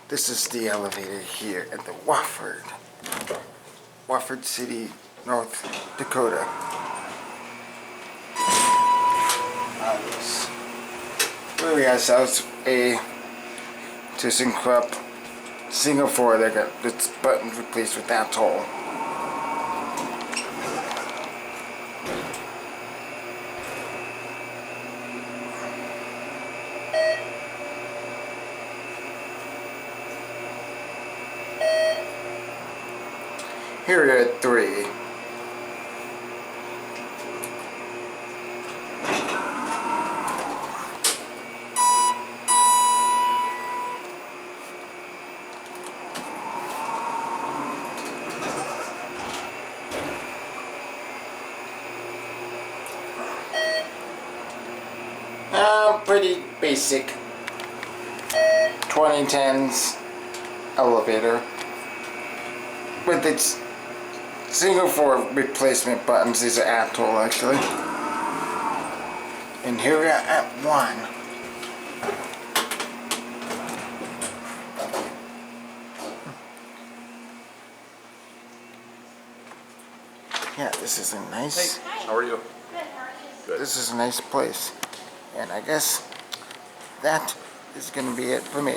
This is the elevator here at the Watford City, North Dakota. We got ourselves a ThyssenKrupp Singapore that got its buttons replaced with Atoll. Here we are at 3. Pretty basic 2010s elevator with its Singapore replacement buttons. These are Atoll actually. And here we are at 1. Yeah, this is a nice... Hey, how are you? Good, how are you? Good. This is a nice place. And I guess that is going to be it for me.